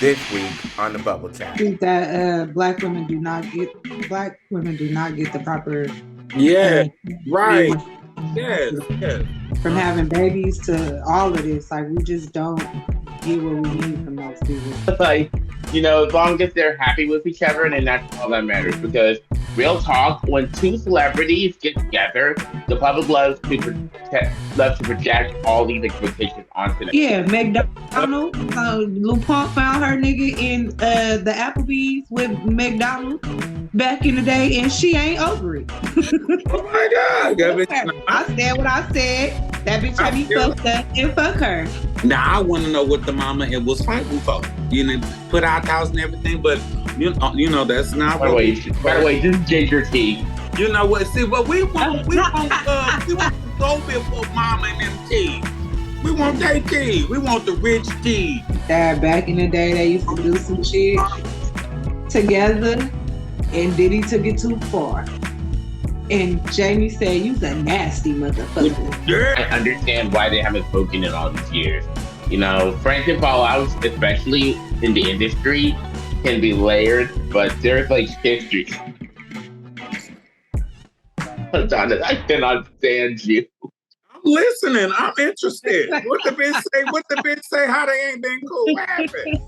this week on the Bubble Chat. That black women do not get the proper right. Yes. From having babies to all of this, like we just don't get what we need from those people. Like, as long as they're happy with each other, and that's all that matters. Because real talk, when two celebrities get together, the public loves to project all these expectations onto them. Yeah, McDonald, Lil Pump found her nigga in the Applebee's with McDonald back in the day, and she ain't over it. Oh my God! I said what I said. That bitch had me fucked up and fuck her. Now I want to know what the mama it was fighting for. Put out house and everything, but that's not. By the way, just ginger tea. You know what? See, what we want to go before mama and them tea. We want that tea. We want the rich tea. That back in the day, they used to do some shit together, and Diddy took it too far. And Jamie said, "You's a nasty motherfucker." Yeah. I understand why they haven't spoken in all these years. Friends and fallouts, especially in the industry, can be layered, but there's like history. I cannot stand you. I'm listening. I'm interested. What the bitch say? What the bitch say? How they ain't been cool? What happened?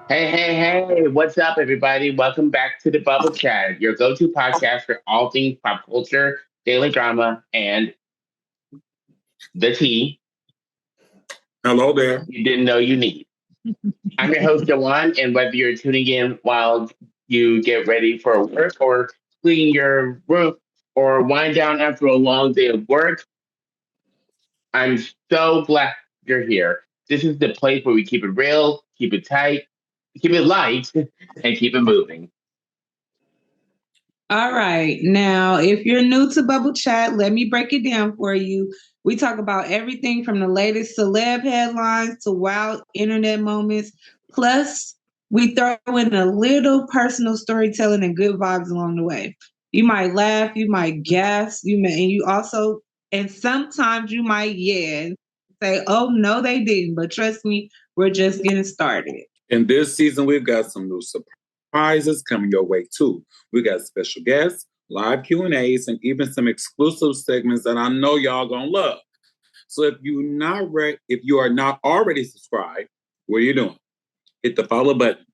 Hey, what's up, everybody? Welcome back to the Bubble Chat, your go-to podcast for all things pop culture, daily drama, and the tea. Hello there. You didn't know you need. I'm your host, Jawan, and whether you're tuning in while you get ready for work or clean your room or wind down after a long day of work, I'm so glad you're here. This is the place where we keep it real, keep it tight, keep it light, and keep it moving. All right. Now, if you're new to Bubble Chat, let me break it down for you. We talk about everything from the latest celeb headlines to wild internet moments. Plus, we throw in a little personal storytelling and good vibes along the way. You might laugh, you might gasp, and sometimes you might say, "Oh, no, they didn't." But trust me, we're just getting started. And this season, we've got some new surprises coming your way, too. We got special guests, live Q&As, and even some exclusive segments that I know y'all gonna love. So if you are not already subscribed, what are you doing? Hit the follow button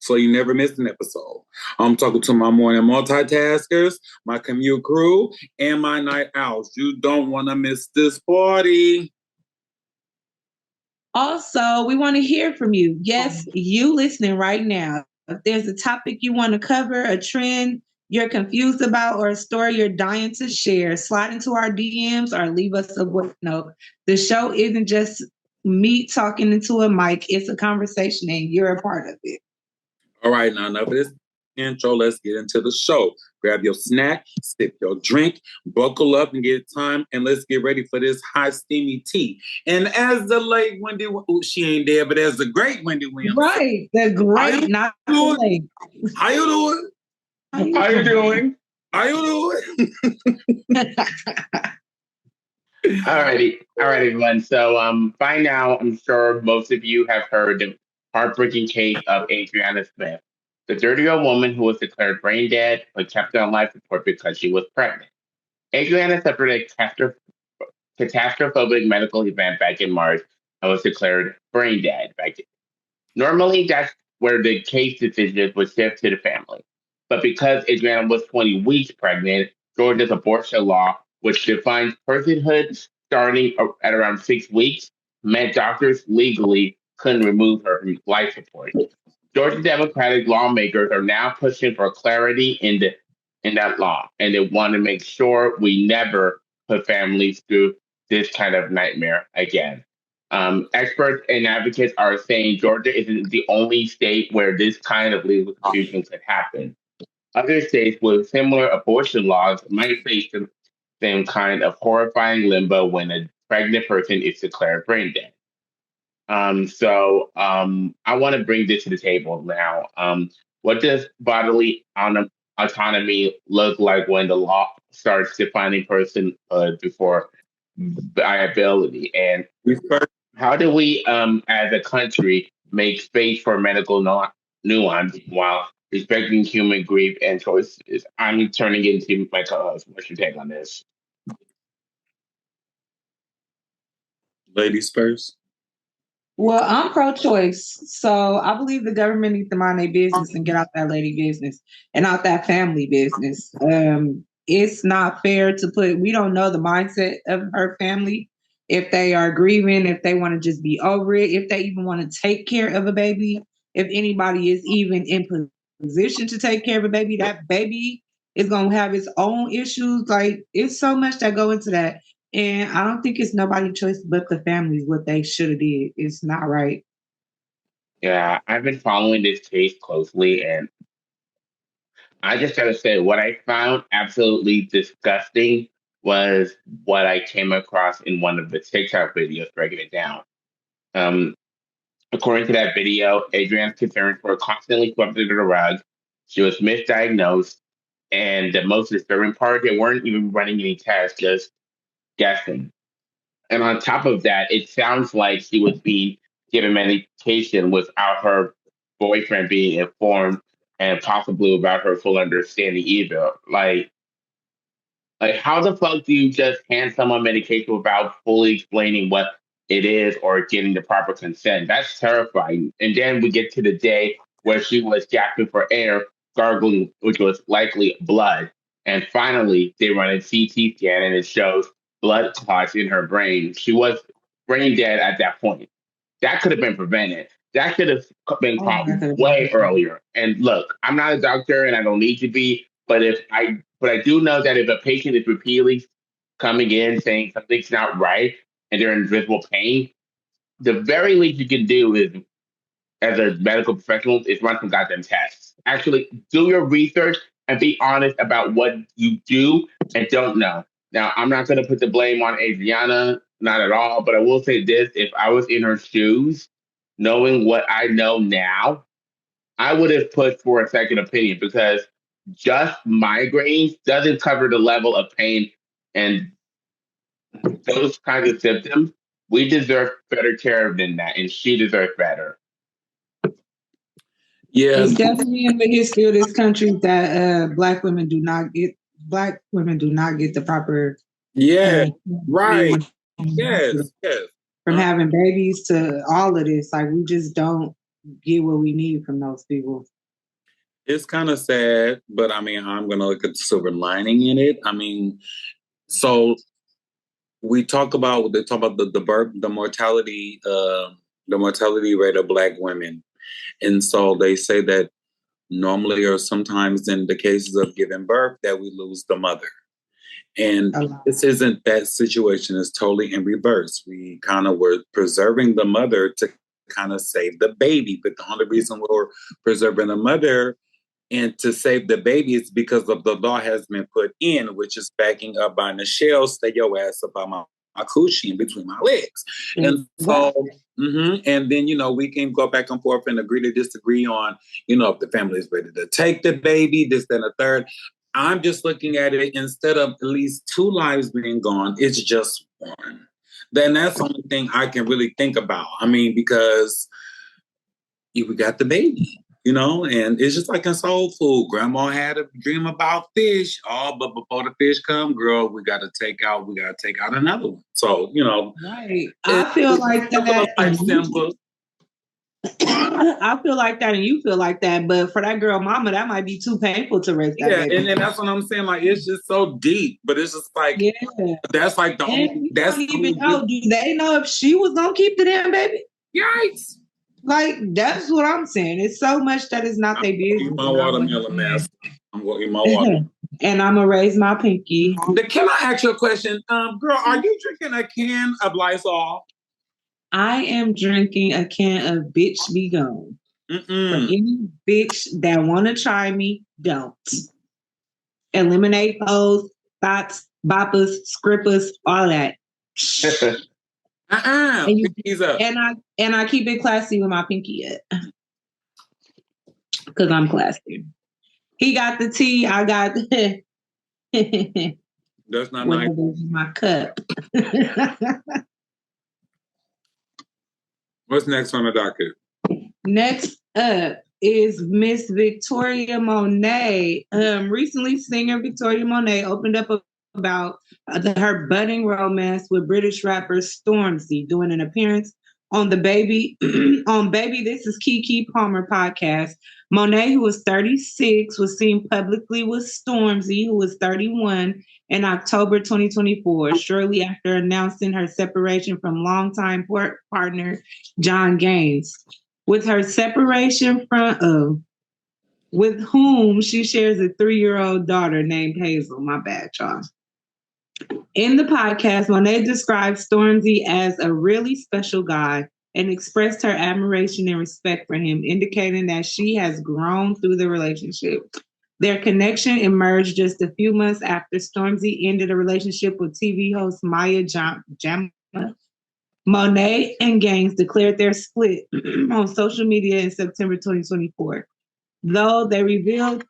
so you never miss an episode. I'm talking to my morning multitaskers, my commute crew, and my night owls. You don't want to miss this party. Also, we want to hear from you. Yes, you listening right now. If there's a topic you want to cover, a trend you're confused about, or a story you're dying to share, slide into our DMs or leave us a voice note. The show isn't just me talking into a mic. It's a conversation and you're a part of it. All right, now enough of this intro. Let's get into the show. Grab your snack, sip your drink, buckle up and get time, and let's get ready for this hot, steamy tea. And as the late Wendy, she ain't there, but as the great Wendy Williams. Right, the great, not the late. How you doing? How you doing? How you doing? Alrighty, everyone. So, by now, I'm sure most of you have heard the heartbreaking case of Adrianna Smith, the 30-year-old woman who was declared brain dead but kept on life support because she was pregnant. Adrianna suffered a catastrophic medical event back in March and was declared brain dead. Normally, that's where the case decisions would shift to the family. But because Adrianna was 20 weeks pregnant, Georgia's abortion law, which defines personhood starting at around 6 weeks, meant doctors legally couldn't remove her from life support. Georgia Democratic lawmakers are now pushing for clarity in that law, and they want to make sure we never put families through this kind of nightmare again. Experts and advocates are saying Georgia isn't the only state where this kind of legal confusion could happen. Other states with similar abortion laws might face the same kind of horrifying limbo when a pregnant person is declared brain dead. I want to bring this to the table now. What does bodily autonomy look like when the law starts defining personhood before viability? And how do we, as a country, make space for medical nuance while respecting human grief and choices? I'm turning it into my co-host. What's your take on this? Ladies first. Well, I'm pro-choice, so I believe the government needs to mind their business and get out that lady business and out that family business. It's not fair to put. We don't know the mindset of her family, if they are grieving, if they want to just be over it, if they even want to take care of a baby, if anybody is even in position to take care of a baby. That baby is gonna have its own issues. Like, it's so much that go into that. And I don't think it's nobody's choice but the families what they should have did. It's not right. Yeah, I've been following this case closely, and I just gotta say, what I found absolutely disgusting was what I came across in one of the TikTok videos breaking it down. Um, According to that video, Adrian's concerns were constantly swept under the rug. She was misdiagnosed, and the most disturbing part, they weren't even running any tests, just guessing. And on top of that, it sounds like she was being given medication without her boyfriend being informed and possibly about her full understanding either. Like, how the fuck do you just hand someone medication without fully explaining what it is or getting the proper consent? That's terrifying. And then we get to the day where she was gasping for air, gargling, which was likely blood. And finally, they run a CT scan and it shows blood clots in her brain. She was brain dead at that point. That could have been prevented. That should have been caught way earlier. And look, I'm not a doctor and I don't need to be, but I do know that if a patient is repeatedly coming in saying something's not right and they're in visible pain, the very least you can do is, as a medical professional, is run some goddamn tests. Actually, do your research and be honest about what you do and don't know. Now, I'm not going to put the blame on Adrianna, not at all, but I will say this: if I was in her shoes, knowing what I know now, I would have pushed for a second opinion because just migraines doesn't cover the level of pain and those kinds of symptoms. We deserve better care than that, and she deserves better. Yeah, It's definitely in the history of this country that black women do not get the proper right. Yes. From having babies to all of this. Like, we just don't get what we need from those people. It's kind of sad, but I mean, I'm gonna look at the silver lining in it. I mean, so they talk about the mortality rate of Black women, and so they say that normally or sometimes in the cases of giving birth that we lose the mother. And this isn't that situation. Is totally in reverse. We kind of were preserving the mother to kind of save the baby, but the only reason we're preserving the mother and to save the baby is because of the law has been put in, which is backing up by Michelle, stay your ass up on my coochie in between my legs. And so, and then, we can go back and forth and agree to disagree on, if the family is ready to take the baby, this, then a third. I'm just looking at it, instead of at least 2 lives being gone, it's just one. Then that's the only thing I can really think about. I mean, because we got the baby. And it's just like in soul food. Grandma had a dream about fish. Oh, but before the fish come, girl, we got to take out another one. So, right. I feel like that. I feel like that, and you feel like that. But for that girl mama, that might be too painful to raise that baby. And then that's what I'm saying. Like, it's just so deep. But it's just like, that's like the only. That's even know. Do they know if she was gonna keep the damn baby? Yikes! Like, that's what I'm saying. It's so much that is not their business. My watermelon mask. I'm going to eat my water. And I'm going to raise my pinky. Can I ask you a question? Girl, are you drinking a can of Lysol? I am drinking a can of Bitch Be Gone. For any bitch that want to try me, don't. Eliminate hoes, thoughts, boppers, scrippers, all that. And I keep it classy with my pinky because I'm classy. He got the tea. I got That's not nice. my cup. What's next on the docket? Next up is Miss Victoria Monet. Recently, singer Victoria Monet opened up about her budding romance with British rapper Stormzy, doing an appearance on the Baby on Baby This Is Keke Palmer podcast. Monet, who was 36, was seen publicly with Stormzy, who was 31, in October 2024, shortly after announcing her separation from longtime partner John Gaines. With her separation with whom she shares a 3-year-old daughter named Hazel. My bad, y'all. In the podcast, Monet described Stormzy as a really special guy and expressed her admiration and respect for him, indicating that she has grown through the relationship. Their connection emerged just a few months after Stormzy ended a relationship with TV host Maya Jama. Monet and Gaines declared their split on social media in September 2024. Though they revealed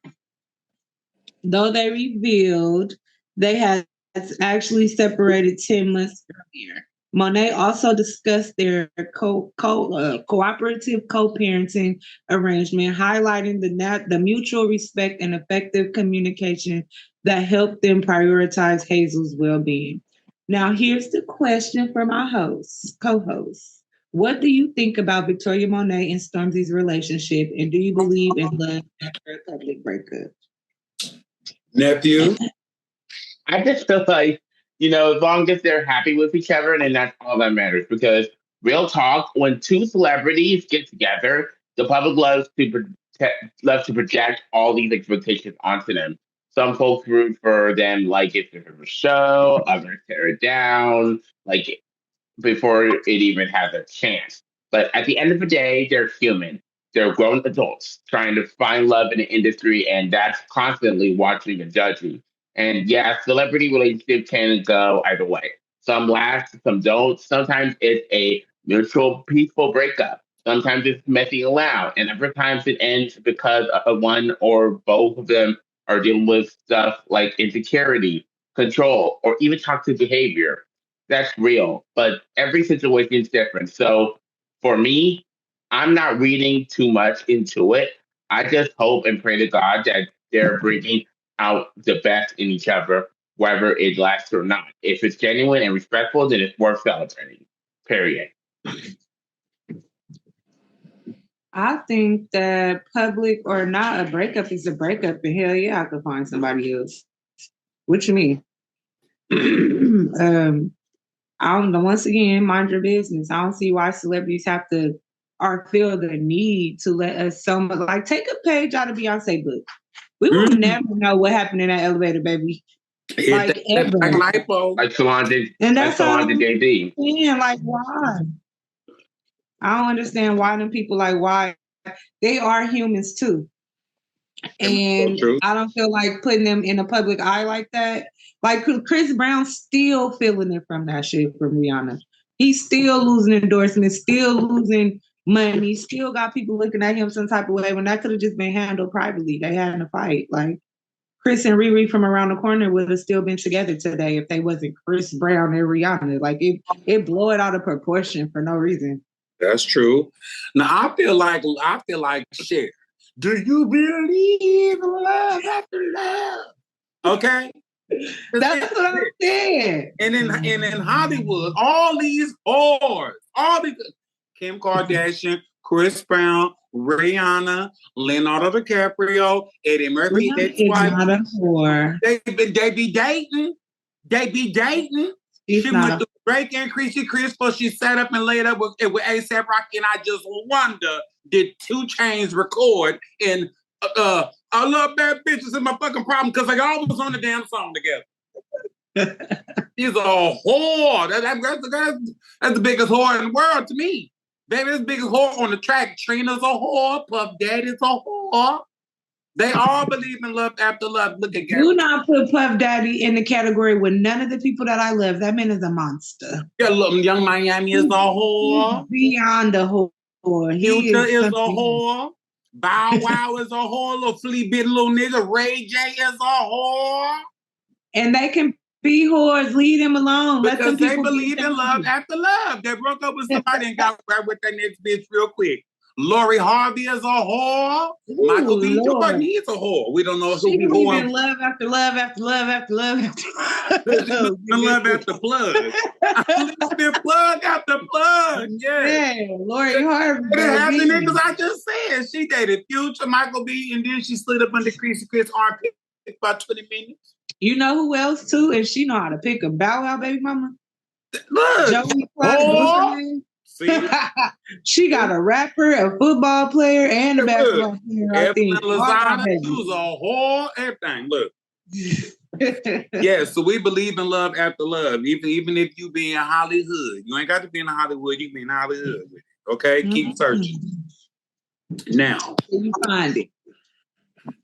they had actually separated 10 months earlier. Monet also discussed their cooperative co-parenting arrangement, highlighting the mutual respect and effective communication that helped them prioritize Hazel's well-being. Now, here's the question for my co-host. What do you think about Victoria Monet and Stormzy's relationship, and do you believe in love after a public breakup? Nephew? I just feel like, as long as they're happy with each other, then that's all that matters. Because real talk, when two celebrities get together, the public loves to project all these expectations onto them. Some folks root for them like it's a show, others tear it down, like before it even has a chance. But at the end of the day, they're human. They're grown adults trying to find love in the industry, and that's constantly watching and judging. And yeah, celebrity relationship can go either way. Some last, some don't. Sometimes it's a mutual peaceful breakup. Sometimes it's messy and loud, and other times it ends because one or both of them are dealing with stuff like insecurity, control, or even toxic behavior. That's real, but every situation is different. So for me, I'm not reading too much into it. I just hope and pray to God that they're bringing out the best in each other, whether it lasts or not. If it's genuine and respectful, then it's worth celebrating. Period. I think that public or not, a breakup is a breakup, and hell yeah, I could find somebody else. What you mean? I don't know. Once again, mind your business. I don't see why celebrities have to or feel the need to let us so much. Like, take a page out of Beyonce book. We will never know what happened in that elevator, baby. Like ever. Like Solange, and that's like Solange JD. Yeah, like why? I don't understand why them people why they are humans too. And so I don't feel like putting them in a public eye like that. Like Chris Brown still feeling it from that shit from Rihanna. He's still losing endorsements, still losing money, still got people looking at him some type of way when that could have just been handled privately. They had a fight. Like Chris and Riri from around the corner would have still been together today if they wasn't Chris Brown and Rihanna. Like it blew it out of proportion for no reason. That's true. Now I feel like shit. Do you believe in love after love? Okay. That's what I'm saying. And in Hollywood, all these whores, Kim Kardashian, Chris Brown, Rihanna, Leonardo DiCaprio, Eddie Murphy, ex-wife. Not a whore. They be dating. She's she went through Drake and Chris before she sat up and laid up with A$AP Rocky, and I just wonder, did 2 Chainz record in I love bad bitches in my fucking problem because they always on the damn song together. She's a whore. That's the biggest whore in the world to me. Baby, this biggest whore on the track. Trina's a whore. Puff Daddy's a whore. They all believe in love after love. Look at Gary. Do not put Puff Daddy in the category with none of the people that I love. That man is a monster. Yeah, look, Young Miami is a whore. He's beyond a whore. Future is a whore. Bow Wow is a whore. Little flea bit little nigga. Ray J is a whore. And they can be whores. Leave them alone. Let them Because they people believe in love after love. They broke up with somebody and got right with that next bitch real quick. Lori Harvey is a whore. Ooh, Michael B. Lord. Jordan, he's a whore. We don't know who She he believe whore. in love after love after love after love after Love after plug. I lived in plug after plug. Yeah. Yeah, Lori Harvey. Half the baby. niggas I just said. She dated Future, Michael B, and then she slid up under Chris armpit for about 20 minutes. You know who else too? And she know how to pick a Bow Wow baby mama. Look. Joey Clark. What's her name? See? She got a rapper, a football player, and a basketball player. I think. Lozada, she was a whore, everything. Look. Yeah, so we believe in love after love. Even if you be in Hollywood. You ain't got to be in Hollywood, you be in Hollywood with it. Okay? Keep searching. Now. You find it.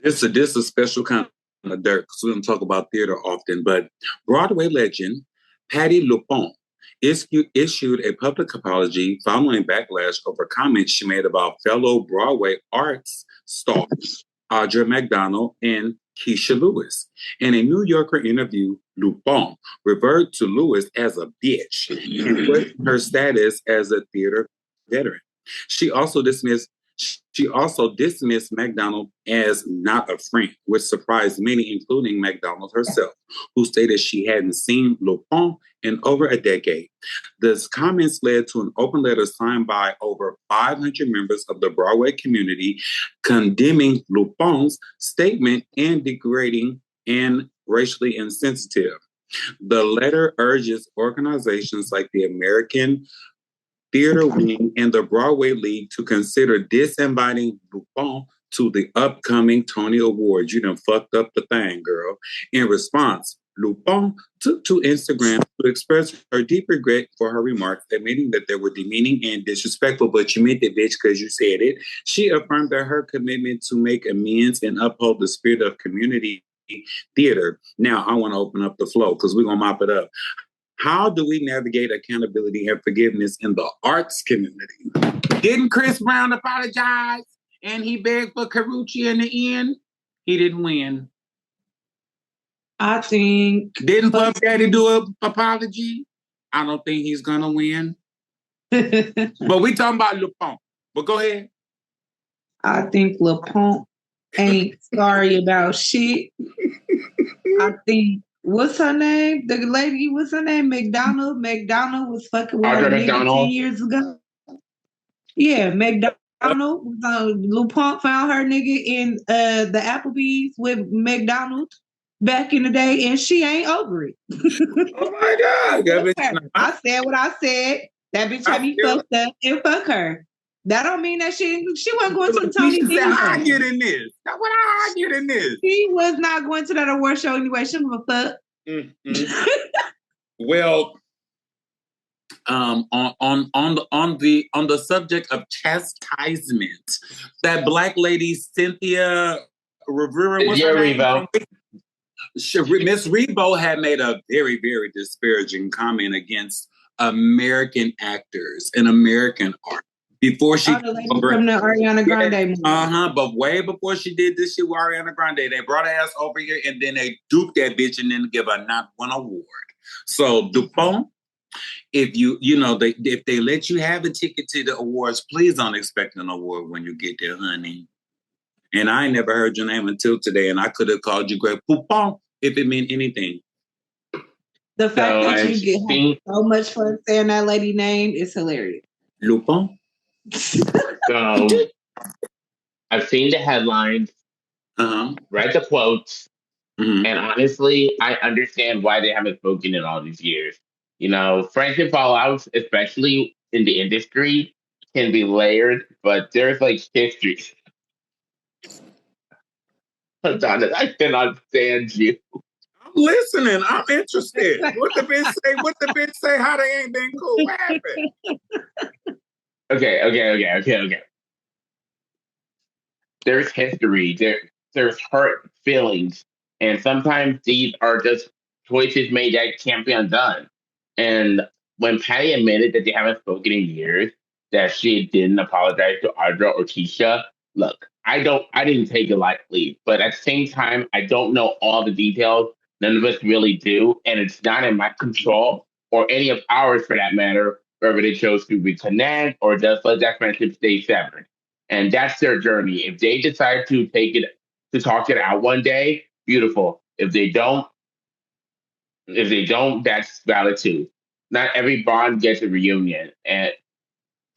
This is a special kind of dirt because we don't talk about theater often, but Broadway legend Patti LuPone issued a public apology following backlash over comments she made about fellow Broadway arts stars Audra McDonald and Keisha Lewis. In a New Yorker interview, LuPone referred to Lewis as a bitch and questioned her status as a theater veteran. She also dismissed McDonald as not a friend, which surprised many, including McDonald herself, who stated she hadn't seen LuPone in over a decade. These comments led to an open letter signed by over 500 members of the Broadway community condemning LuPone's statement and degrading and racially insensitive. The letter urges organizations like the American Theater Wing and the Broadway League to consider disinviting LuPone to the upcoming Tony Awards. You done fucked up the thing, girl. In response, LuPone took to Instagram to express her deep regret for her remarks, admitting that they were demeaning and disrespectful, but you meant it, bitch, because you said it. She affirmed that her commitment to make amends and uphold the spirit of community theater. Now, I want to open up the flow because we're going to mop it up. How do we navigate accountability and forgiveness in the arts community? Didn't Chris Brown apologize and he begged for Carucci in the end? He didn't win. I think. Didn't Puff Daddy do an apology? I don't think he's going to win. But we talking about LuPone. But go ahead. I think LuPone ain't sorry about shit. I think. What's her name? The lady, what's her name? McDonald. McDonald was fucking with her nigga 10 years ago. Yeah, McDonald. LuPone found her nigga in the Applebee's with McDonald back in the day, and she ain't over it. Oh my God. I said what I said. That bitch had me fucked up and fuck her. That don't mean that she wasn't going to the Tony She said, I anyway. get in this. That's what I get in this. She was not going to that award show anyway. She don't give a fuck. Mm-hmm. Well, on the subject of chastisement, that black lady Cynthia Rivera, Miss Rebo had made a very, very disparaging comment against American actors and American art. Before she from the Ariana Grande movie. But way before she did this shit with Ariana Grande, they brought her ass over here and then they duped that bitch and then give her not one award. So DuPont, if they let you have a ticket to the awards, please don't expect an award when you get there, honey. And I never heard your name until today, and I could have called you Greg Poupon if it meant anything. The fact that you get so much fun saying that lady name is hilarious. Lupin? So I've seen the headlines, read the quotes, and honestly, I understand why they haven't spoken in all these years. You know, friendship fallouts, especially in the industry, can be layered, but there's like history. Adonis, I cannot stand you. I'm listening. I'm interested. What the bitch say? What the bitch say? How they ain't been cool? What happened? Okay. There's history. There's hurt feelings. And sometimes these are just choices made that can't be undone. And when Patty admitted that they haven't spoken in years, that she didn't apologize to Audra or Keisha, look, I didn't take it lightly, but at the same time, I don't know all the details. None of us really do, and it's not in my control or any of ours for that matter, whether they chose to reconnect or just let that friendship stay severed. And that's their journey. If they decide to talk it out one day, beautiful. If they don't, that's valid too. Not every bond gets a reunion. And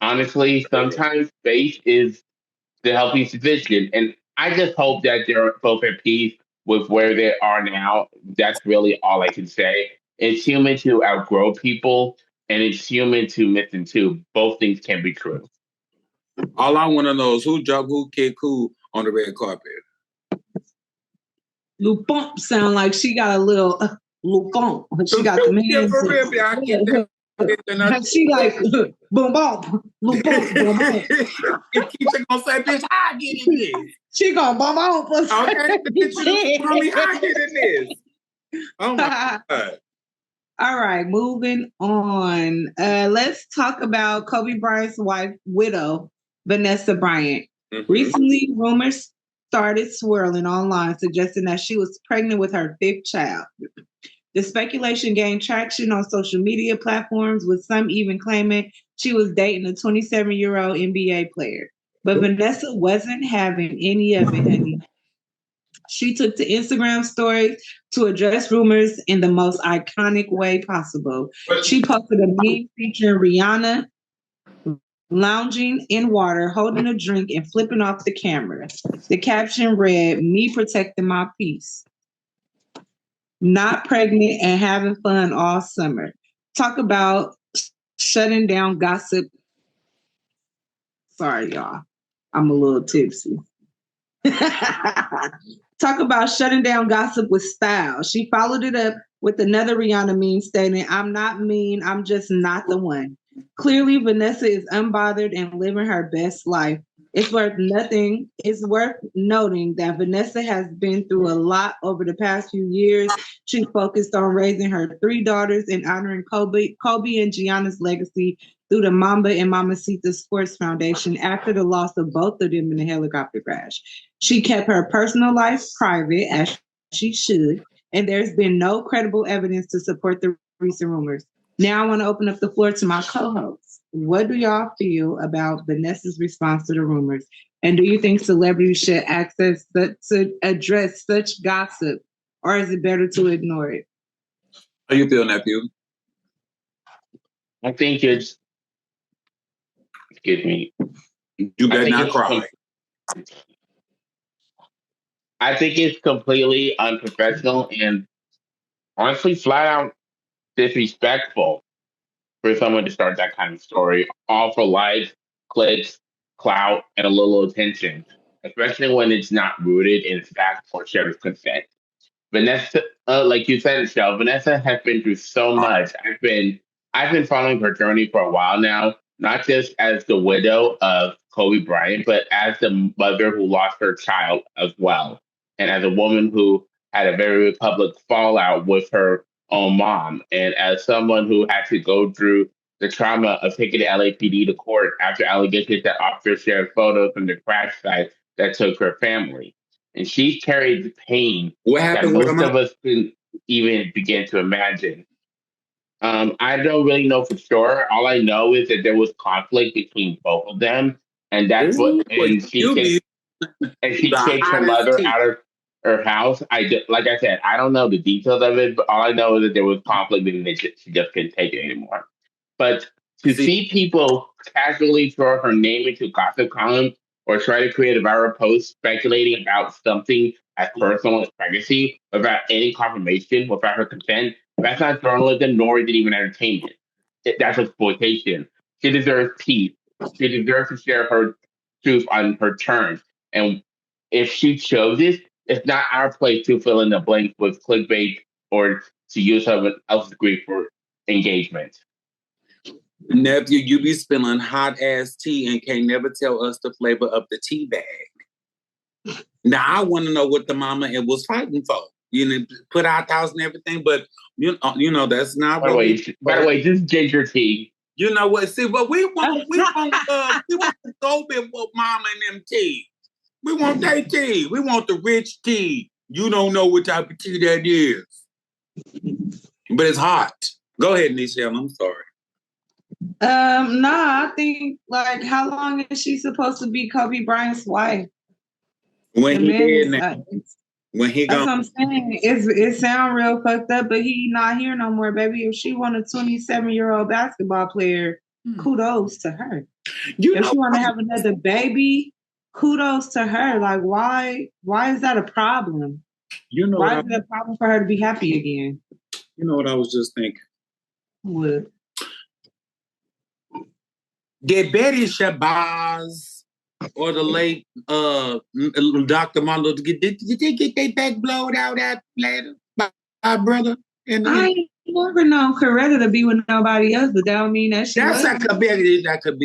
honestly, sometimes faith is the healthy sufficient. And I just hope that they're both at peace with where they are now. That's really all I can say. It's human to outgrow people, and it's human to miss them too. Both things can be true. All I want to know is who jumped, who kicked who on the red carpet. Lil Bump sound like she got a little Bump. She got the hands. For real, I get that. She like boom bump, Lil Bump, boom bump. Keisha gonna say, bitch, how I get in this? She gonna bump out. Okay, bitch, you tell me how I get in this. Oh my God. All right, moving on. Let's talk about Kobe Bryant's widow, Vanessa Bryant. Mm-hmm. Recently, rumors started swirling online, suggesting that she was pregnant with her 5th child. The speculation gained traction on social media platforms, with some even claiming she was dating a 27-year-old NBA player. But Vanessa wasn't having any of it, honey. She took to Instagram stories to address rumors in the most iconic way possible. She posted a meme featuring Rihanna lounging in water, holding a drink and flipping off the camera. The caption read, "Me protecting my peace. Not pregnant and having fun all summer." Talk about shutting down gossip. Sorry, y'all. I'm a little tipsy. Talk about shutting down gossip with style. She followed it up with another Rihanna meme stating, "I'm not mean, I'm just not the one." Clearly, Vanessa is unbothered and living her best life. It's worth nothing. It's worth noting that Vanessa has been through a lot over the past few years. She focused on raising her 3 daughters and honoring Kobe and Gianna's legacy through the Mamba and Mamacita Sports Foundation after the loss of both of them in the helicopter crash. She kept her personal life private, as she should, and there's been no credible evidence to support the recent rumors. Now I want to open up the floor to my co-hosts. What do y'all feel about Vanessa's response to the rumors? And do you think celebrities should to address such gossip, or is it better to ignore it? How you feel, nephew? I think it's, excuse me. You better not cry. I think it's completely unprofessional and honestly flat out disrespectful for someone to start that kind of story, all for likes, clicks, clout, and a little attention, especially when it's not rooted in fact or shared consent. Vanessa, like you said, Michelle, Vanessa has been through so much. I've been following her journey for a while now, not just as the widow of Kobe Bryant, but as the mother who lost her child as well, and as a woman who had a very public fallout with her own mom, and as someone who had to go through the trauma of taking the LAPD to court after allegations that officers shared photos from the crash site that took her family. And she carried the pain What that happened with most her of us couldn't even begin to imagine. I don't really know for sure. All I know is that there was conflict between both of them, and that's what. And she kicked her mother out of her house. Like I said, I don't know the details of it, but all I know is that there was conflict, and she just couldn't take it anymore. But to see people casually throw her name into gossip columns or try to create a viral post speculating about something as personal as pregnancy without any confirmation, without her consent, that's not journalism, nor is it even entertainment. That's exploitation. She deserves peace. She deserves to share her truth on her terms. And if she chose this, it's not our place to fill in the blank with clickbait or to use someone else's grief for engagement. Nephew, you be spilling hot ass tea and can't never tell us the flavor of the tea bag. Now I want to know what the mama was fighting for. You know, put our thoughts and everything, but you know that's not. By the way, just ginger tea. You know what? See, but we want to go with mama and them tea. We want that tea. We want the rich tea. You don't know what type of tea that is. But it's hot. Go ahead, Nichelle. I'm sorry. I think like how long is she supposed to be Kobe Bryant's wife? When he did now. When he that's gone. what I'm saying. It sound real fucked up, but he not here no more, baby. If she want a 27-year-old basketball player, kudos to her. If she want to have another baby, kudos to her. Like, why is that a problem? Why is it a problem for her to be happy again? You know what I was just thinking? What? Did Betty Shabazz or the late Dr. Mondo, did they get their back blown out later by our brother? I ain't never known Coretta to be with nobody else, but that don't mean that she was. That could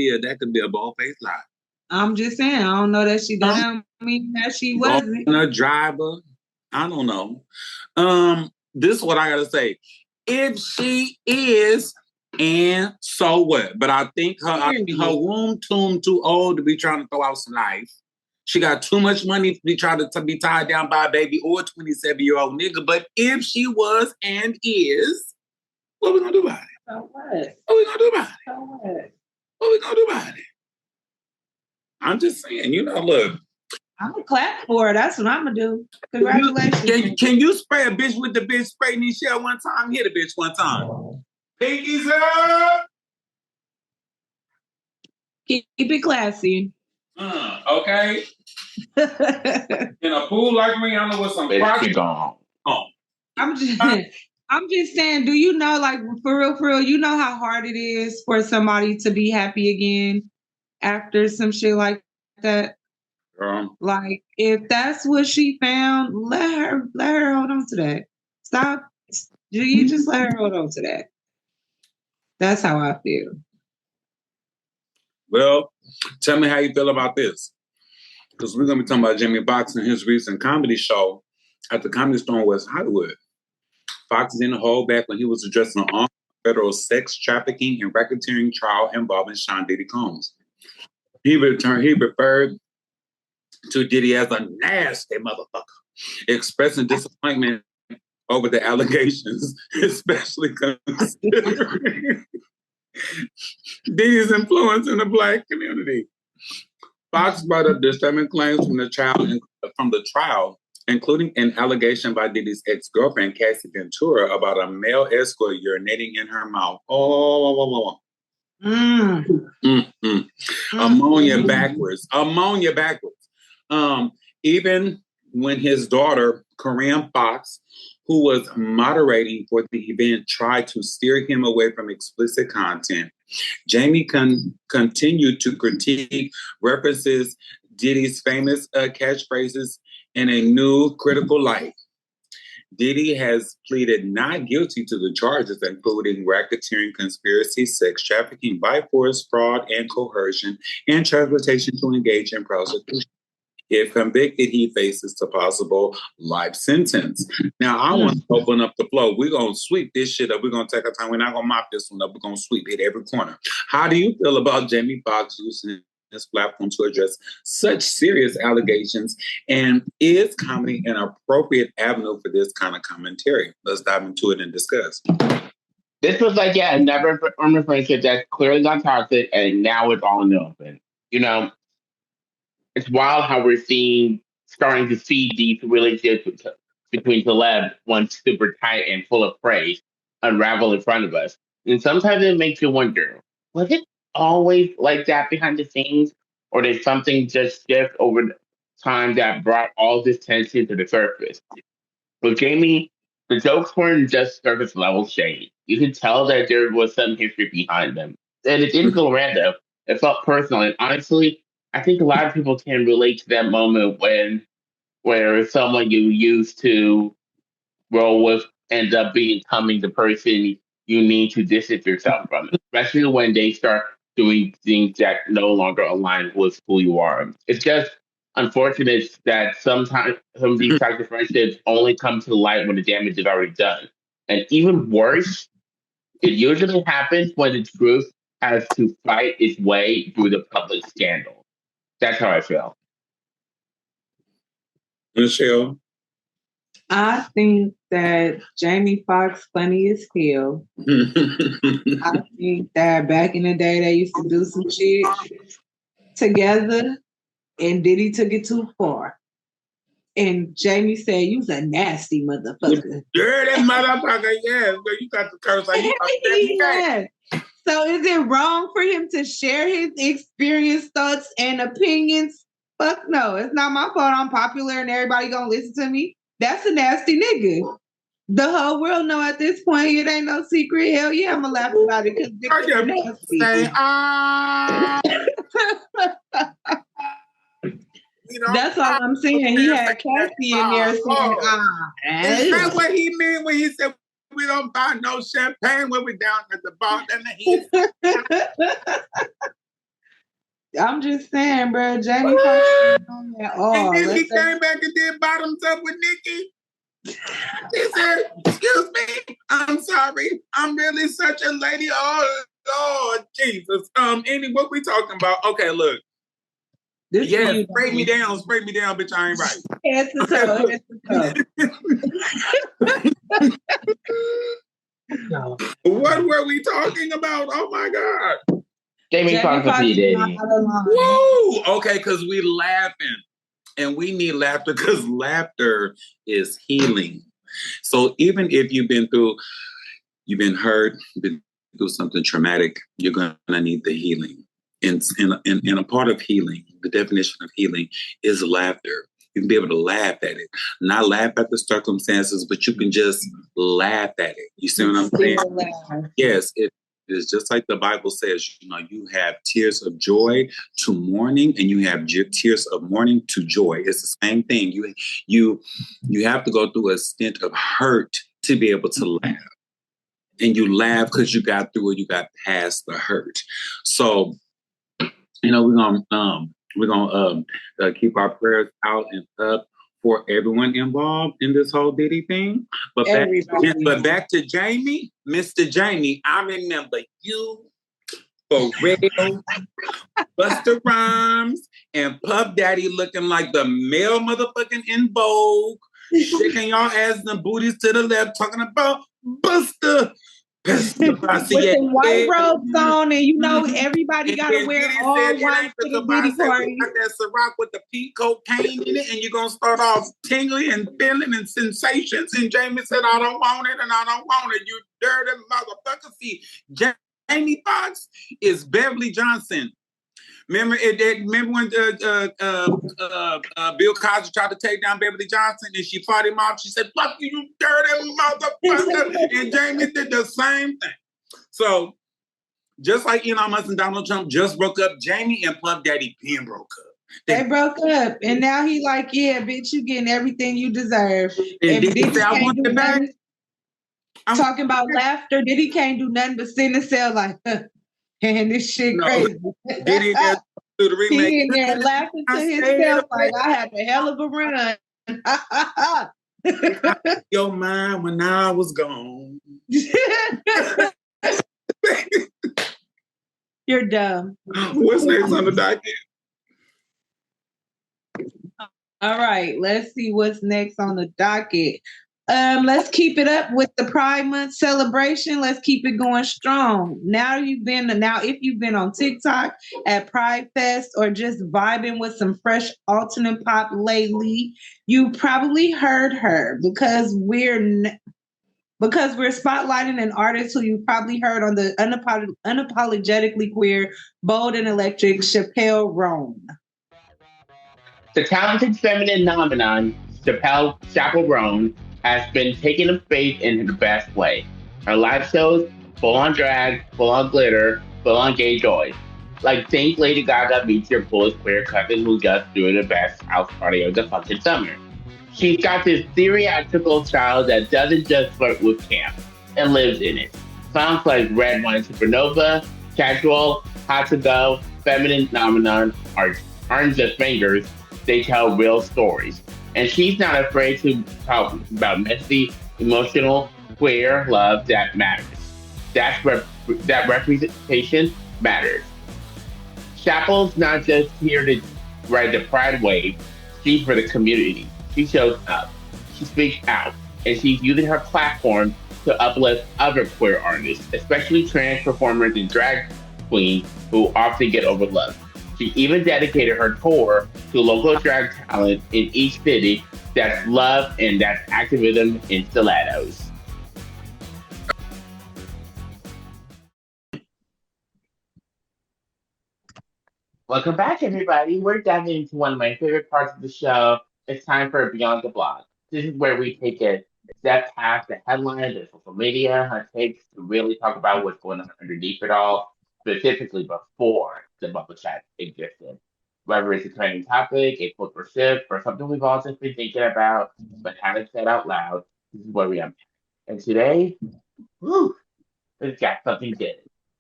be a bald-faced lie. I'm just saying, I don't know that she that don't mean that she wasn't. A driver. I don't know. This is what I gotta say. If she is, and so what? But I think her womb too old to be trying to throw out some life. She got too much money to be trying to be tied down by a baby or a 27-year-old nigga. But if she was and is, what we gonna do about it? So what? What we gonna do about it? So what? What we gonna do about it? I'm just saying, look. I'm gonna clap for her. That's what I'm gonna do. Congratulations. Can you spray a bitch with the bitch spray Nichelle one time? Hit a bitch one time. Pinkies up. Keep it classy. Okay. In a pool like Rihanna with some project on. I'm just saying, do you know, like, for real, you know how hard it is for somebody to be happy again after some shit like that? Like, if that's what she found, let her hold on to that. Stop. You just let her hold on to that. That's how I feel. Well, tell me how you feel about this. Because we're going to be talking about Jamie Foxx and his recent comedy show at the Comedy Store in West Hollywood. Fox is in the hole back when he was addressing an federal sex trafficking and racketeering trial involving Sean Diddy Combs. He referred to Diddy as a nasty motherfucker, expressing disappointment over the allegations, especially considering Diddy's influence in the Black community. Fox brought up disturbing claims from the trial, including an allegation by Diddy's ex-girlfriend, Cassie Ventura, about a male escort urinating in her mouth. Ammonia backwards. Even when his daughter, Corinne Fox, who was moderating for the event, tried to steer him away from explicit content, Jamie continued to critique references Diddy's famous catchphrases in a new critical light. Diddy has pleaded not guilty to the charges, including racketeering, conspiracy, sex trafficking, by force, fraud, and coercion, and transportation to engage in prostitution. If convicted, he faces a possible life sentence. Now, I want to open up the floor. We're going to sweep this shit up. We're going to take our time. We're not going to mop this one up. We're going to sweep it every corner. How do you feel about Jamie Foxx using his platform to address such serious allegations? And is comedy an appropriate avenue for this kind of commentary? Let's dive into it and discuss. This was like, never on a friendship that's clearly got toxic, and now it's all in the open. It's wild how we're starting to see these relationships between celebs, once super tight and full of praise, unravel in front of us. And sometimes it makes you wonder, was it always like that behind the scenes? Or did something just shift over time that brought all this tension to the surface? With Jamie, the jokes weren't just surface level shade. You could tell that there was some history behind them. And it didn't feel random. It felt personal. And honestly, I think a lot of people can relate to that moment where someone you used to roll with ends up becoming the person you need to distance yourself from, especially when they start doing things that no longer align with who you are. It's just unfortunate that sometimes some of these types of friendships only come to light when the damage is already done. And even worse, it usually happens when the truth has to fight its way through the public scandal. That's how I feel. Michelle? I think that Jamie Foxx funny as hell. I think that back in the day they used to do some shit together, and Diddy took it too far. And Jamie said, "You's a nasty motherfucker." Dirty motherfucker, yes. But you got the curse like you Yeah. So is it wrong for him to share his experience, thoughts, and opinions? Fuck no. It's not my fault I'm popular and everybody gonna listen to me. That's a nasty nigga. The whole world know at this point it ain't no secret. Hell yeah, I'm gonna laugh about it because say, that's all I'm saying. He had Cassie in there saying, Is that what he meant when he said we don't buy no champagne when we down at the bar? I'm just saying, bro. Jamie Foxx on that. And then he came back and did bottoms up with Nikki. He said, "Excuse me, I'm sorry. I'm really such a lady. Oh Lord Jesus. Andy, what we talking about? Okay, look. Yeah, spray me down, bitch. I ain't right. Head to toe. What were we talking about? Oh my God. Jamie Foxx did. Woo! Okay, because we laughing. And we need laughter because laughter is healing. So even if you've been hurt, been through something traumatic, you're gonna need the healing. And a part of healing, the definition of healing is laughter. You can be able to laugh at it. Not laugh at the circumstances, but you can just laugh at it. You see what I'm saying? Yes, it is just like the Bible says, you have tears of joy to mourning and you have tears of mourning to joy. It's the same thing. You have to go through a stint of hurt to be able to laugh. And you laugh because you got through it, you got past the hurt. So, we're gonna keep our prayers out and up for everyone involved in this whole Diddy thing. But back to Jamie, Mr. Jamie, I remember you for real, Busta Rhymes and Puff Daddy looking like the male motherfucking in Vogue, shaking y'all ass and booties to the left, talking about Busta. With the white robes on, and everybody got to wear all white to the Diddy party. Got that Ciroc with the pink cocaine in it, and you're going to start off tingling and feeling and sensations. And Jamie said, I don't want it, and I don't want it. You dirty motherfucker. See, Jamie Foxx is Beverly Johnson. Remember when Bill Cosby tried to take down Beverly Johnson and she fought him off? She said, "Fuck you, you dirty motherfucker." And Jamie did the same thing. So just like Elon Musk and Donald Trump just broke up, Jamie and Puff Daddy Ben broke up. They broke up. And now he like, yeah, bitch, you getting everything you deserve. And Diddy said, I want the back. Talking about laughter, Diddy can't do nothing but sit and sell like, and this shit crazy. Diddy do the remake. He in there laughing to himself like I had a hell of a run. Your mind when I was gone. You're dumb. What's next on the docket? All right, let's see what's next on the docket. Let's keep it up with the Pride Month celebration. Let's keep it going strong. Now if you've been on TikTok at Pride Fest or just vibing with some fresh alternate pop lately, you probably heard her because we're spotlighting an artist who you probably heard on the unapologetically queer, bold and electric Chappelle Roan. The talented feminine phenomenon, Chappelle Roan, has been taking a faith in the best way. Her live shows, full on drag, full on glitter, full on gay joy. Like think Lady Gaga meets your coolest queer cousin who's just doing the best house party of the fucking summer. She's got this theatrical style that doesn't just flirt with camp and lives in it. Songs like Red Wine Supernova, Casual, Hot to Go, Feminine Phenomenon aren't just fingers, they tell real stories. And she's not afraid to talk about messy, emotional, queer love that matters. That representation matters. Chappell's not just here to ride the pride wave, she's for the community. She shows up, she speaks out, and she's using her platform to uplift other queer artists, especially trans performers and drag queens who often get overlooked. She even dedicated her tour to local drag talent in each city that's love and that's activism in stilettos. Welcome back, everybody. We're diving into one of my favorite parts of the show. It's time for Beyond the Block. This is where we take a step past the headlines and social media hot takes to really talk about what's going on underneath it all, specifically before the bubble chat existed. Whether it's a trending topic, a cultural shift, or something we've all just been thinking about but haven't said out loud, this is where we unpack. And today, whew, it's got something good.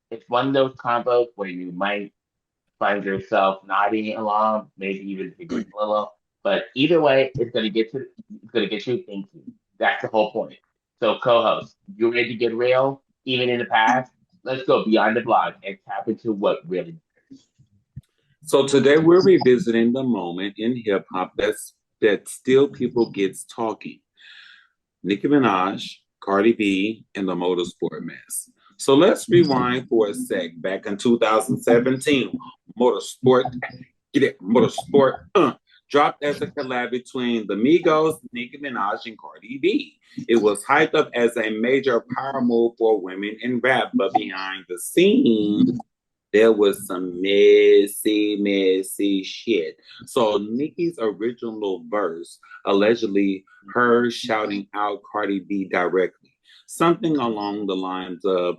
It's one of those combos where you might find yourself nodding along, maybe even giggling a little. But either way, it's gonna get you thinking. That's the whole point. So, co-host, you ready to get real? Even in the past, let's go beyond the block and tap into what really matters. So today we're revisiting the moment in hip hop that still people gets talking. Nicki Minaj, Cardi B, and the motorsport mess. So let's rewind for a sec. Back in 2017, Motorsport, get it, Motorsport, dropped as a collab between the Migos, Nicki Minaj, and Cardi B. It was hyped up as a major power move for women in rap, but behind the scenes, there was some messy shit. So Nicki's original verse, allegedly her shouting out Cardi B directly. Something along the lines of,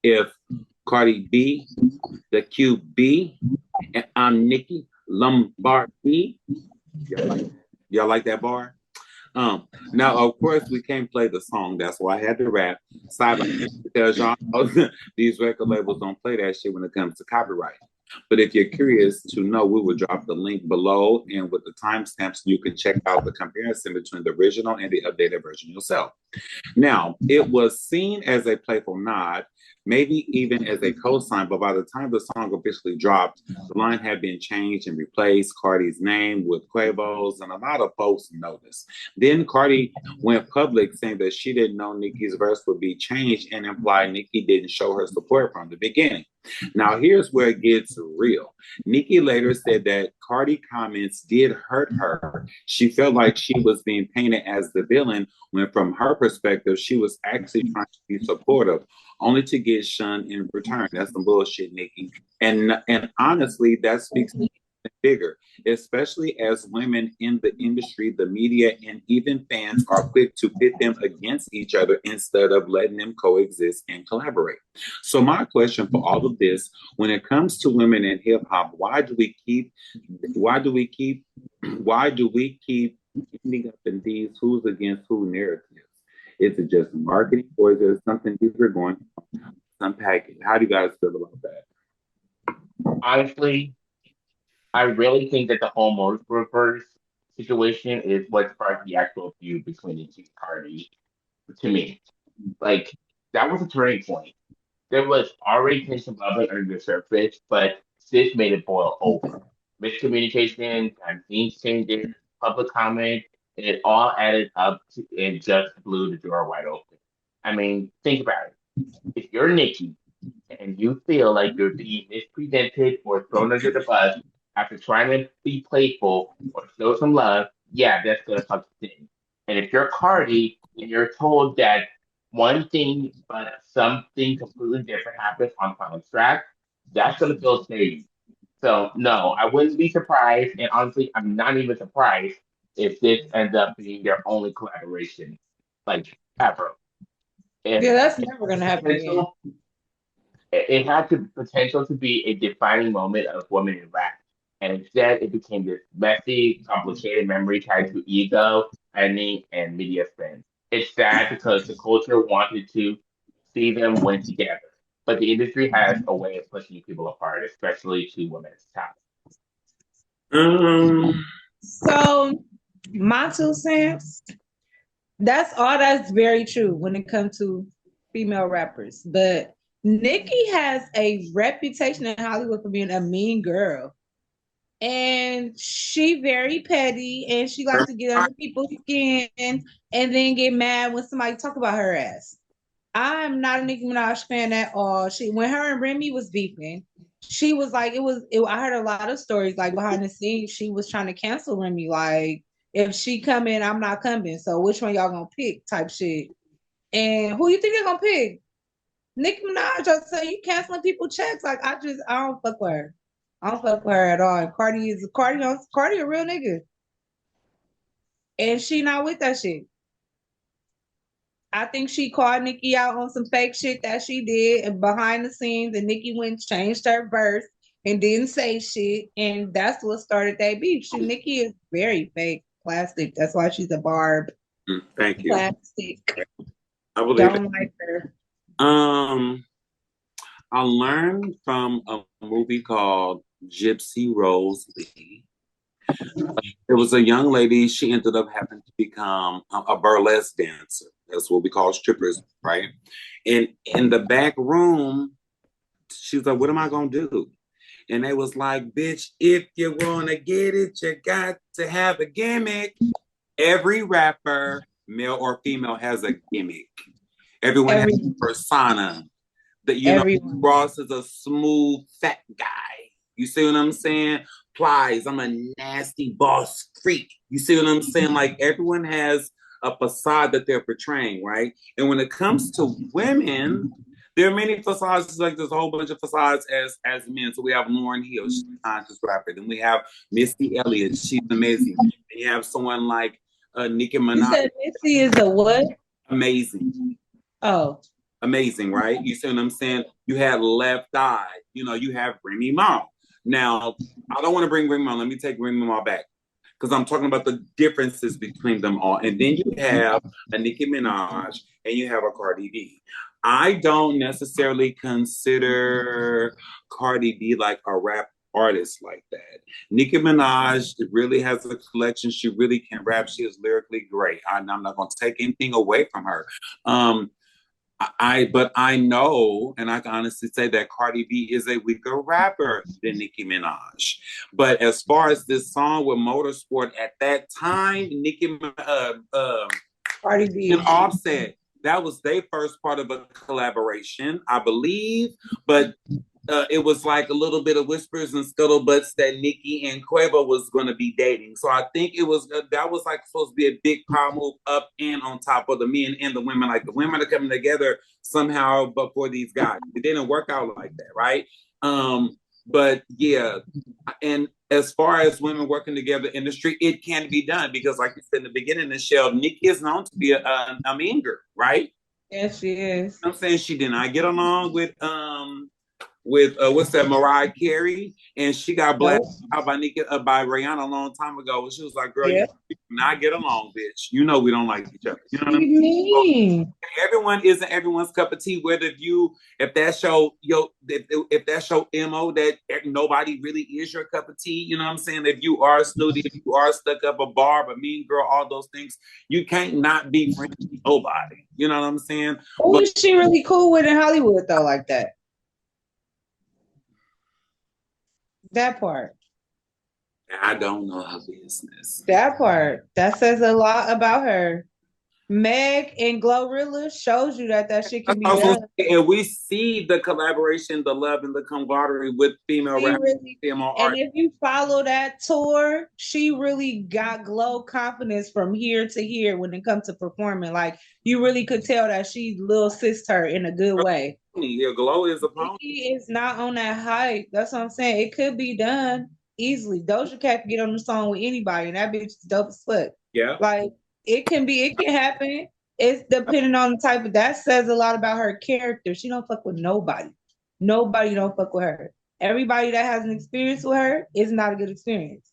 if Cardi B, the QB, and I'm Nicki Lombardi. Y'all like that bar? Now, of course, we can't play the song. That's why I had to rap. Sideline, because y'all know these record labels don't play that shit when it comes to copyright. But if you're curious to know, we will drop the link below, and with the timestamps, you can check out the comparison between the original and the updated version yourself. Now, it was seen as a playful nod, maybe even as a cosign, but by the time the song officially dropped, the line had been changed and replaced Cardi's name with Quavo's, and a lot of folks noticed. Then Cardi went public saying that she didn't know Nicki's verse would be changed and implied Nicki didn't show her support from the beginning. Now, here's where it gets real. Nicki later said that Cardi comments did hurt her. She felt like she was being painted as the villain when from her perspective, she was actually trying to be supportive, only to get shunned in return. That's some bullshit, Nicki. And honestly, that speaks to bigger, especially as women in the industry, the media, and even fans are quick to pit them against each other instead of letting them coexist and collaborate. So my question for all of this, when it comes to women in hip hop, why do we keep ending up in these who's against who narratives? Is it just marketing, or is there something deeper going on? Unpack it. How do you guys feel about that? Honestly, I really think that the whole motorsport situation is what sparked the actual feud between the two parties. To me, like that was a turning point. There was already tension bubbling under the surface, but this made it boil over. Miscommunication, things changes, public comment, it all added up to, and just blew the door wide open. I mean, think about it. If you're Nikki and you feel like you're being mispresented or thrown under the bus after trying to be playful or show some love, yeah, that's gonna come to thing. And if you're Cardi and you're told that one thing but something completely different happens on final track, that's gonna feel shady. So no, I wouldn't be surprised, and honestly, I'm not even surprised if this ends up being their only collaboration, like ever. If Yeah, that's never gonna happen again. potential it had the potential to be a defining moment of women in rap. And instead, it became this messy, complicated memory tied to ego, ending, and media spin. It's sad because the culture wanted to see them win together. But the industry has a way of pushing people apart, especially to women's talent. So, my 2 cents, that's very true when it comes to female rappers. But Nicki has a reputation in Hollywood for being a mean girl. and she very petty, and she likes to get under people's skin and then get mad when somebody talk about her ass. I'm not a Nicki Minaj fan at all. When her and Remy was beefing, she was like, I heard a lot of stories like behind the scenes. She was trying to cancel Remy, like if she coming, I'm not coming. So which one y'all gonna pick? Type shit. And who you think they're gonna pick? Nicki Minaj. I say you canceling people checks. Like I don't fuck with her. I don't fuck with her at all. And Cardi a real nigga, and she not with that shit. I think she called Nicki out on some fake shit that she did and behind the scenes, and Nicki went and changed her verse and didn't say shit, and that's what started that beef. Nicki is very fake, plastic. That's why she's a barb. Thank you. Plastic. I believe Don't like her. I learned from a movie called Gypsy Rose Lee. It was a young lady. She ended up having to become a burlesque dancer. That's what we call strippers, right? And in the back room, she was like, what am I going to do? And they was like, bitch, if you want to get it, you got to have a gimmick. Every rapper, male or female, has a gimmick. Everyone has a persona. That, you know, Ross is a smooth, fat guy. You see what I'm saying? Plies, I'm a nasty boss freak. You see what I'm saying? Like, everyone has a facade that they're portraying, right? And when it comes to women, there are many facades. Like, there's a whole bunch of facades as men. So we have Lauryn Hill, she's a conscious rapper. Then we have Missy Elliott, she's amazing. And you have someone like Nicki Minaj. You said Missy is a what? Amazing. Oh. Amazing, right? You see what I'm saying? You had Left Eye. You know, you have Remy Ma. Now, I don't want to bring Remy Ma. Let me take Remy Ma back, because I'm talking about the differences between them all. And then you have a Nicki Minaj and you have a Cardi B. I don't necessarily consider Cardi B like a rap artist like that. Nicki Minaj really has a collection. She really can rap. She is lyrically great. I'm not going to take anything away from her. But I know, and I can honestly say that Cardi B is a weaker rapper than Nicki Minaj. But as far as this song with Motorsport, at that time, Cardi B and Offset, that was their first part of a collaboration, I believe. But it was like a little bit of whispers and scuttlebutts that Nicki and Quavo was going to be dating. So I think it was that was like supposed to be a big power move up and on top of the men and the women. Like the women are coming together somehow, but for these guys, it didn't work out like that, right? But yeah, and as far as women working together in the industry, it can be done because, like you said in the beginning, Michelle, Nicki is known to be a mean girl, right? Yes, she is. I'm saying she did not get along with what's that, Mariah Carey, and she got blasted out by Rihanna a long time ago. She was like, "Girl, you do not get along, bitch. You know we don't like each other." You know what I mean? So, everyone isn't everyone's cup of tea. Whether if that show mo that nobody really is your cup of tea. You know what I'm saying? If you are snooty, if you are stuck up, a barb, a mean girl, all those things, you can't not be friends with nobody. You know what I'm saying? Who is she really cool with in Hollywood though, like that? That part. I don't know her business. That part. That says a lot about her. Meg and Glorilla shows you that shit can be done. And we see the collaboration, the love, and the camaraderie with female rappers, female artists. And if you follow that tour, she really got Glow confidence from here to here when it comes to performing. Like, you really could tell that she little sis her in a good way. Yeah, Glow is a pony. She is not on that hype. That's what I'm saying. It could be done easily. Doja Cat can get on the song with anybody, and that bitch is dope as fuck. Yeah. Like, it can happen. It's depending on the type of, that says a lot about her character. She don't fuck with nobody. Nobody don't fuck with her. Everybody that has an experience with her is not a good experience.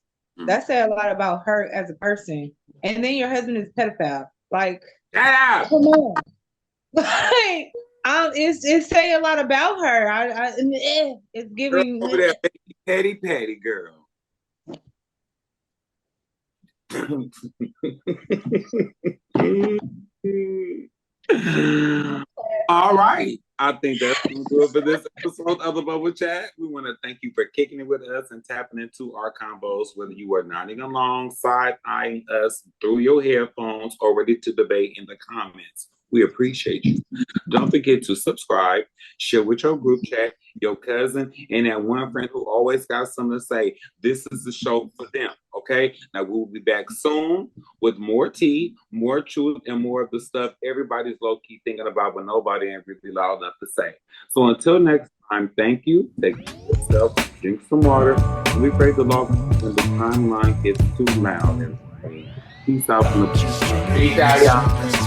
That says a lot about her as a person. And then your husband is a pedophile. Like, come on. Like, it's saying a lot about her. It's giving girl over there, petty girl. All right. I think that's going to do it for this episode of the Bubble Chat. We want to thank you for kicking it with us and tapping into our combos, whether you are nodding along, side-eyeing us through your headphones, or ready to debate in the comments. We appreciate you. Don't forget to subscribe, share with your group chat, your cousin, and that one friend who always got something to say. This is the show for them, okay? Now, we'll be back soon with more tea, more truth, and more of the stuff everybody's low-key thinking about, but nobody ain't really loud enough to say. So until next time, thank you. Take care of yourself, drink some water, and we pray the Lord when the timeline gets too loud. Peace out from the Peace out, y'all.